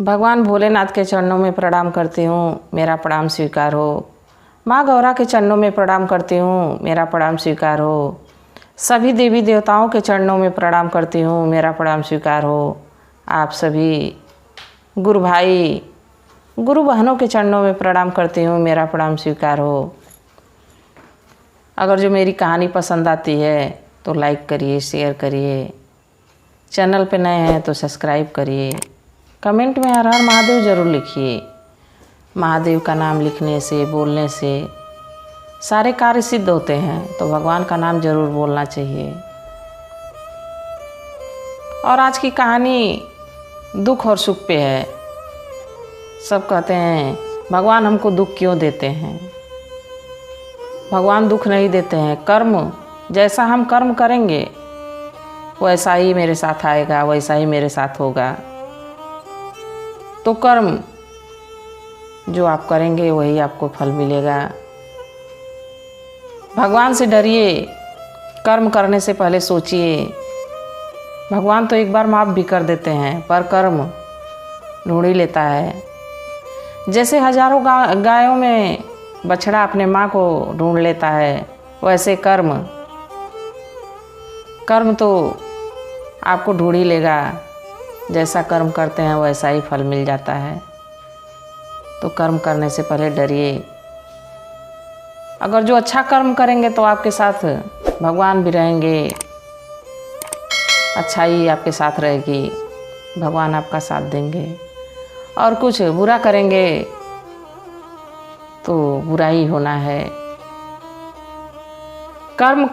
भगवान भोलेनाथ के चरणों में प्रणाम करती हूँ, मेरा प्रणाम स्वीकार हो। माँ गौरा के चरणों में प्रणाम करती हूँ, मेरा प्रणाम स्वीकार हो। सभी देवी देवताओं के चरणों में प्रणाम करती हूँ, मेरा प्रणाम स्वीकार हो। आप सभी गुरु भाई गुरु बहनों के चरणों में प्रणाम करती हूँ, मेरा प्रणाम स्वीकार हो। अगर जो मेरी कहानी पसंद आती है तो लाइक करिए, शेयर करिए। चैनल पे नए हैं तो सब्सक्राइब करिए। कमेंट में हर हर महादेव ज़रूर लिखिए। महादेव का नाम लिखने से, बोलने से सारे कार्य सिद्ध होते हैं, तो भगवान का नाम ज़रूर बोलना चाहिए। और आज की कहानी दुख और सुख पे है। सब कहते हैं भगवान हमको दुख क्यों देते हैं। भगवान दुख नहीं देते हैं। कर्म, जैसा हम कर्म करेंगे वैसा ही मेरे साथ आएगा, वैसा ही मेरे साथ होगा। तो कर्म जो आप करेंगे वही आपको फल मिलेगा। भगवान से डरिए, कर्म करने से पहले सोचिए। भगवान तो एक बार माफ़ भी कर देते हैं, पर कर्म ढूंढ ही लेता है। जैसे हजारों गायों में बछड़ा अपने माँ को ढूंढ लेता है, वैसे कर्म तो आपको ढूंढ ही लेगा। जैसा कर्म करते हैं वैसा ही फल मिल जाता है। तो कर्म करने से पहले डरिए। अगर जो अच्छा कर्म करेंगे तो आपके साथ भगवान भी रहेंगे, अच्छाई आपके साथ रहेगी, भगवान आपका साथ देंगे। और कुछ बुरा करेंगे तो बुरा ही होना है। कर्म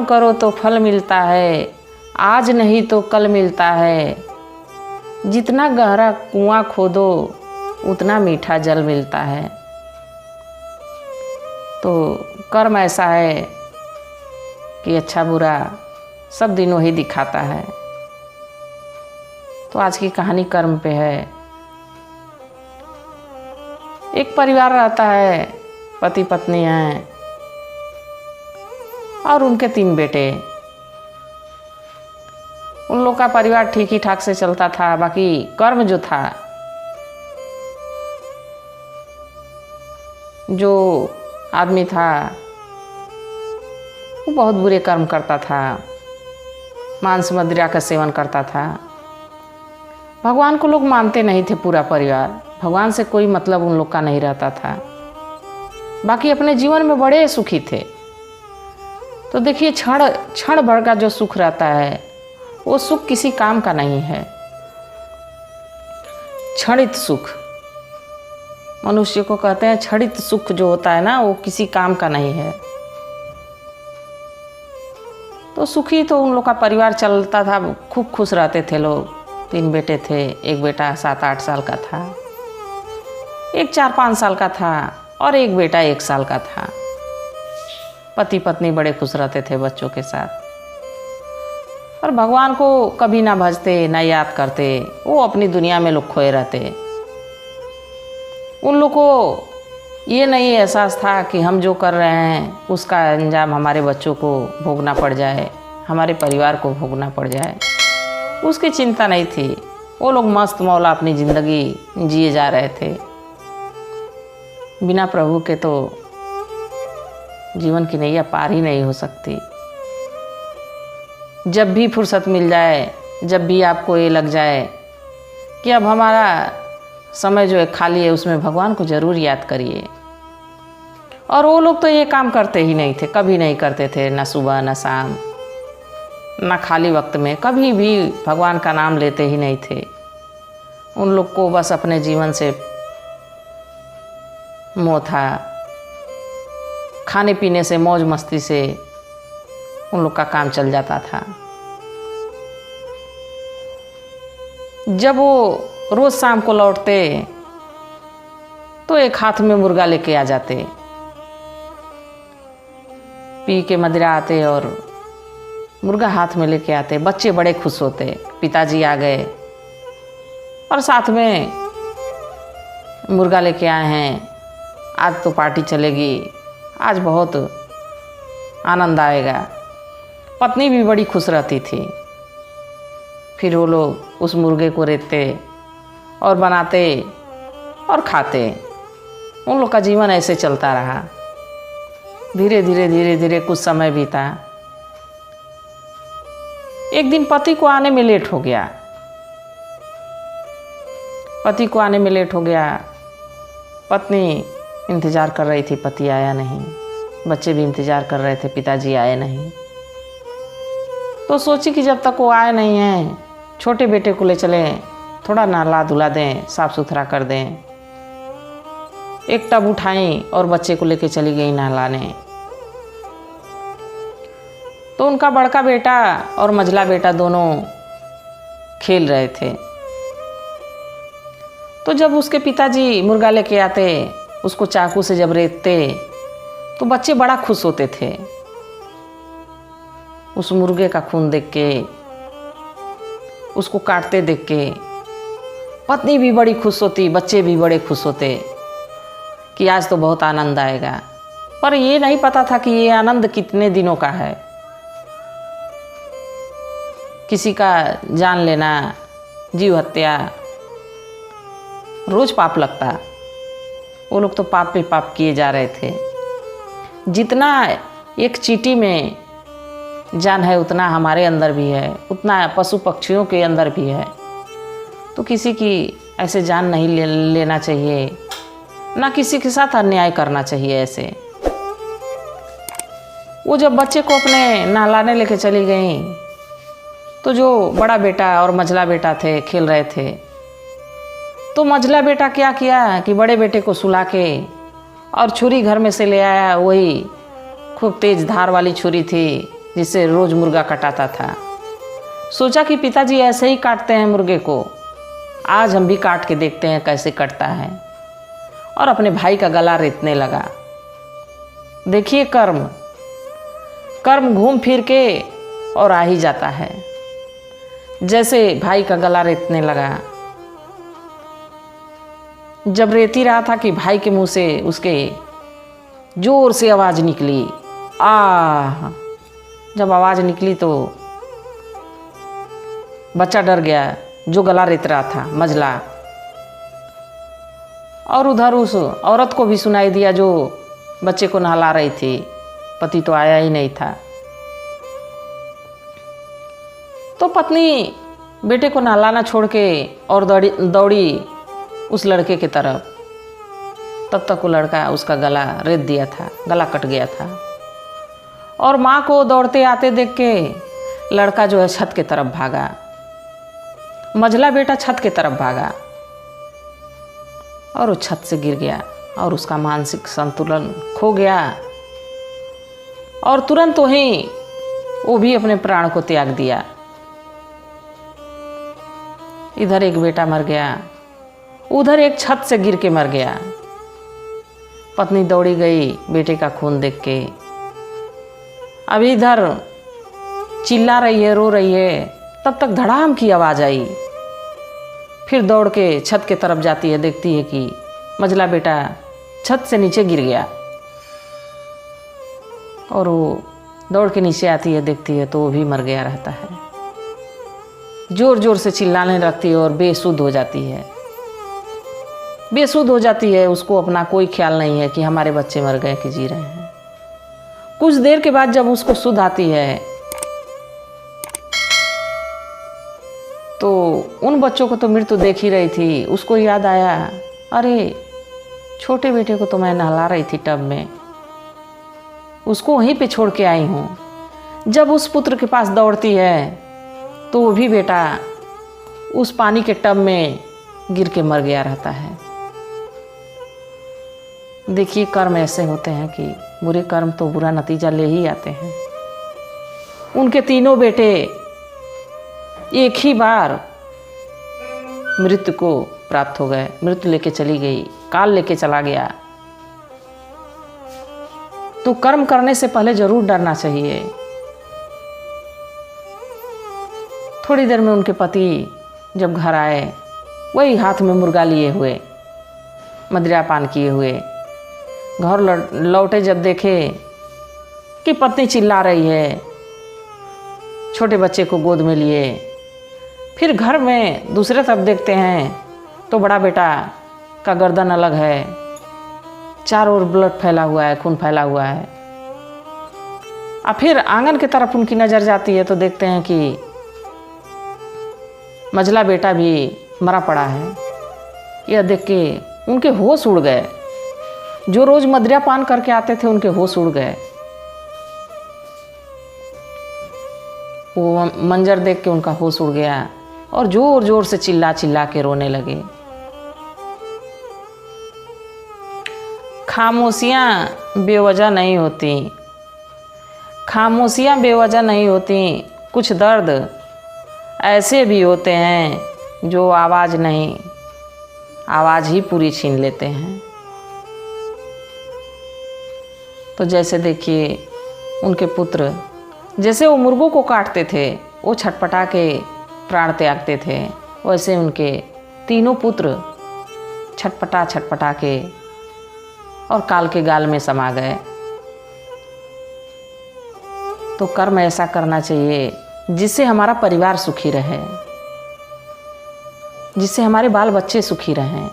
करो तो फल मिलता है, आज नहीं तो कल मिलता है। जितना गहरा कुआं खोदो उतना मीठा जल मिलता है। तो कर्म ऐसा है कि अच्छा बुरा सब दिन वही दिखाता है। तो आज की कहानी कर्म पे है। एक परिवार रहता है, पति पत्नी हैं और उनके 3 बेटे। उन लोग का परिवार ठीक ही ठाक से चलता था। बाकी कर्म जो था, जो आदमी था वो बहुत बुरे कर्म करता था, मांस मदिरा का सेवन करता था। भगवान को लोग मानते नहीं थे। पूरा परिवार, भगवान से कोई मतलब उन लोग का नहीं रहता था। बाकी अपने जीवन में बड़े सुखी थे। तो देखिए, क्षण भर का जो सुख रहता है वो सुख किसी काम का नहीं है। क्षणित सुख, मनुष्य को कहते हैं क्षणित सुख जो होता है ना, वो किसी काम का नहीं है। तो सुखी तो उन लोग का परिवार चलता था, खूब खुश रहते थे लोग। 3 बेटे थे। एक बेटा 7-8 साल का था, एक 4-5 साल का था और एक बेटा 1 साल का था। पति पत्नी बड़े खुश रहते थे बच्चों के साथ। और भगवान को कभी ना भजते ना याद करते। वो अपनी दुनिया में लोग खोए रहते। उन लोग को ये नहीं एहसास था कि हम जो कर रहे हैं उसका अंजाम हमारे बच्चों को भोगना पड़ जाए, हमारे परिवार को भोगना पड़ जाए। उसकी चिंता नहीं थी। वो लोग मस्त मौला अपनी ज़िंदगी जिए जा रहे थे। बिना प्रभु के तो जीवन की नैया पार ही नहीं हो सकती। जब भी फुर्सत मिल जाए, जब भी आपको ये लग जाए कि अब हमारा समय जो है खाली है, उसमें भगवान को ज़रूर याद करिए। और वो लोग तो ये काम करते ही नहीं थे, कभी नहीं करते थे। ना सुबह ना शाम ना खाली वक्त में कभी भी भगवान का नाम लेते ही नहीं थे। उन लोग को बस अपने जीवन से मोह था। खाने पीने से, मौज मस्ती से उन लोग का काम चल जाता था। जब वो रोज़ शाम को लौटते तो एक हाथ में मुर्गा लेके आ जाते। पी के मदिरा आते और मुर्गा हाथ में लेके आते। बच्चे बड़े खुश होते, पिताजी आ गए और साथ में मुर्गा लेके आए हैं, आज तो पार्टी चलेगी, आज बहुत आनंद आएगा। पत्नी भी बड़ी खुश रहती थी। फिर वो लोग उस मुर्गे को रेतते और बनाते और खाते। उन लोग का जीवन ऐसे चलता रहा। धीरे धीरे कुछ समय बीता। एक दिन पति को आने में लेट हो गया। पत्नी इंतज़ार कर रही थी, पति आया नहीं। बच्चे भी इंतज़ार कर रहे थे, पिताजी आए नहीं। तो सोची कि जब तक वो आए नहीं हैं, छोटे बेटे को ले चलें, थोड़ा नहला धुला दें, साफ़ सुथरा कर दें। एक टब उठाई और बच्चे को लेके चली गई नहलाने। तो उनका बड़का बेटा और मझला बेटा दोनों खेल रहे थे। तो जब उसके पिताजी मुर्गा लेके आते, उसको चाकू से जब रेतते, तो बच्चे बड़ा खुश होते थे उस मुर्गे का खून देख के, उसको काटते देख के। पत्नी भी बड़ी खुश होती, बच्चे भी बड़े खुश होते कि आज तो बहुत आनंद आएगा। पर ये नहीं पता था कि ये आनंद कितने दिनों का है। किसी का जान लेना, जीव हत्या रोज पाप लगता। वो लोग तो पाप पे पाप किए जा रहे थे। जितना एक चींटी में जान है उतना हमारे अंदर भी है, उतना पशु पक्षियों के अंदर भी है। तो किसी की ऐसे जान नहीं लेना चाहिए, ना किसी के साथ अन्याय करना चाहिए ऐसे। वो जब बच्चे को अपने नहलाने लेके चली गई, तो जो बड़ा बेटा और मझला बेटा थे खेल रहे थे। तो मझला बेटा क्या किया कि बड़े बेटे को सुला के और छुरी घर में से ले आया। वही खूब तेज धार वाली छुरी थी जिससे रोज मुर्गा कटाता था। सोचा कि पिताजी ऐसे ही काटते हैं मुर्गे को, आज हम भी काट के देखते हैं कैसे कटता है। और अपने भाई का गला रेतने लगा। देखिए कर्म घूम फिर के और आ ही जाता है। जैसे भाई का गला रेतने लगा, जब रेती रहा था कि भाई के मुंह से उसके जोर से आवाज़ निकली, आह। जब आवाज़ निकली तो बच्चा डर गया जो गला रेत रहा था, मझला। और उधर उस औरत को भी सुनाई दिया जो बच्चे को नहला रही थी। पति तो आया ही नहीं था। तो पत्नी बेटे को नहलाना छोड़ के और दौड़ी उस लड़के की तरफ। तब तक वो लड़का उसका गला रेत दिया था, गला कट गया था। और माँ को दौड़ते आते देख के लड़का जो है छत की तरफ भागा। मझला बेटा छत की तरफ भागा और वो छत से गिर गया और उसका मानसिक संतुलन खो गया। और तुरंत वहीं वो भी अपने प्राण को त्याग दिया। इधर एक बेटा मर गया, उधर एक छत से गिर के मर गया। पत्नी दौड़ी गई बेटे का खून देख के। अब इधर चिल्ला रही है, रो रही है। तब तक धड़ाम की आवाज़ आई। फिर दौड़ के छत के तरफ जाती है, देखती है कि मझला बेटा छत से नीचे गिर गया। और वो दौड़ के नीचे आती है, देखती है तो वो भी मर गया रहता है। जोर जोर से चिल्लाने लगती है और बेसुध हो जाती है। उसको अपना कोई ख्याल नहीं है कि हमारे बच्चे मर गए कि जी रहे हैं। कुछ देर के बाद जब उसको सुध आती है तो उन बच्चों को तो मृत्यु देख ही रही थी। उसको याद आया, अरे छोटे बेटे को तो मैं नहला रही थी टब में, उसको वहीं पे छोड़ के आई हूँ। जब उस पुत्र के पास दौड़ती है तो वो भी बेटा उस पानी के टब में गिर के मर गया रहता है। देखिए कर्म ऐसे होते हैं कि बुरे कर्म तो बुरा नतीजा ले ही आते हैं। उनके तीनों बेटे एक ही बार मृत्यु को प्राप्त हो गए। मृत्यु लेके चली गई, काल लेके चला गया। तो कर्म करने से पहले जरूर डरना चाहिए। थोड़ी देर में उनके पति जब घर आए, वही हाथ में मुर्गा लिए हुए, मदिरा पान किए हुए, घर लौटे जब देखे कि पत्नी चिल्ला रही है, छोटे बच्चे को गोद में लिए। फिर घर में दूसरे तरफ देखते हैं तो बड़ा बेटा का गर्दन अलग है, चारों ओर ब्लड फैला हुआ है, खून फैला हुआ है। और फिर आंगन की तरफ उनकी नज़र जाती है तो देखते हैं कि मझला बेटा भी मरा पड़ा है। यह देख के उनके होश उड़ गए। जो रोज़ मदिरा पान करके आते थे उनके होश उड़ गए। वो मंजर देख के उनका होश उड़ गया और जोर जोर से चिल्ला चिल्ला के रोने लगे। खामोशियाँ बेवजह नहीं होती, खामोशियाँ बेवजह नहीं होती। कुछ दर्द ऐसे भी होते हैं जो आवाज़ नहीं, आवाज़ ही पूरी छीन लेते हैं। तो जैसे देखिए उनके पुत्र, जैसे वो मुर्गों को काटते थे, वो छटपटा के प्राण त्यागते थे, वैसे उनके तीनों पुत्र छटपटा छटपटा के और काल के गाल में समा गए। तो कर्म ऐसा करना चाहिए जिससे हमारा परिवार सुखी रहे, जिससे हमारे बाल बच्चे सुखी रहें,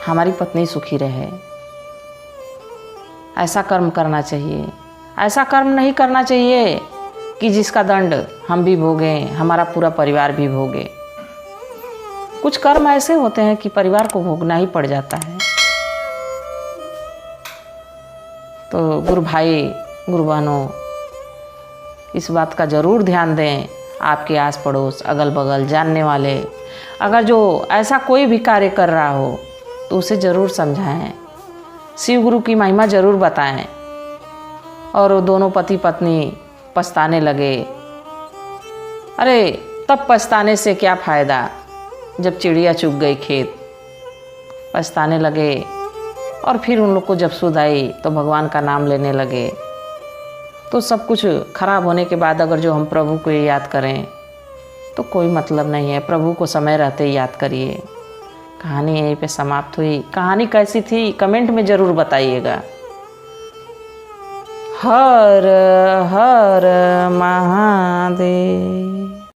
हमारी पत्नी सुखी रहे। ऐसा कर्म करना चाहिए। ऐसा कर्म नहीं करना चाहिए कि जिसका दंड हम भी भोगें, हमारा पूरा परिवार भी भोगे। कुछ कर्म ऐसे होते हैं कि परिवार को भोगना ही पड़ जाता है। तो गुरु भाई, गुरु बहनों, इस बात का ज़रूर ध्यान दें। आपके आस पड़ोस, अगल बगल, जानने वाले अगर जो ऐसा कोई भी कार्य कर रहा हो तो उसे ज़रूर समझाएं, शिव गुरु की महिमा ज़रूर बताएं। और वो दोनों पति पत्नी पछताने लगे। अरे तब पछताने से क्या फ़ायदा जब चिड़िया चुग गई खेत। पछताने लगे और फिर उन लोग को जब सुध आई तो भगवान का नाम लेने लगे। तो सब कुछ खराब होने के बाद अगर जो हम प्रभु को याद करें तो कोई मतलब नहीं है। प्रभु को समय रहते ही याद करिए। कहानी यहीं पे समाप्त हुई। कहानी कैसी थी कमेंट में ज़रूर बताइएगा। हर हर महादेव।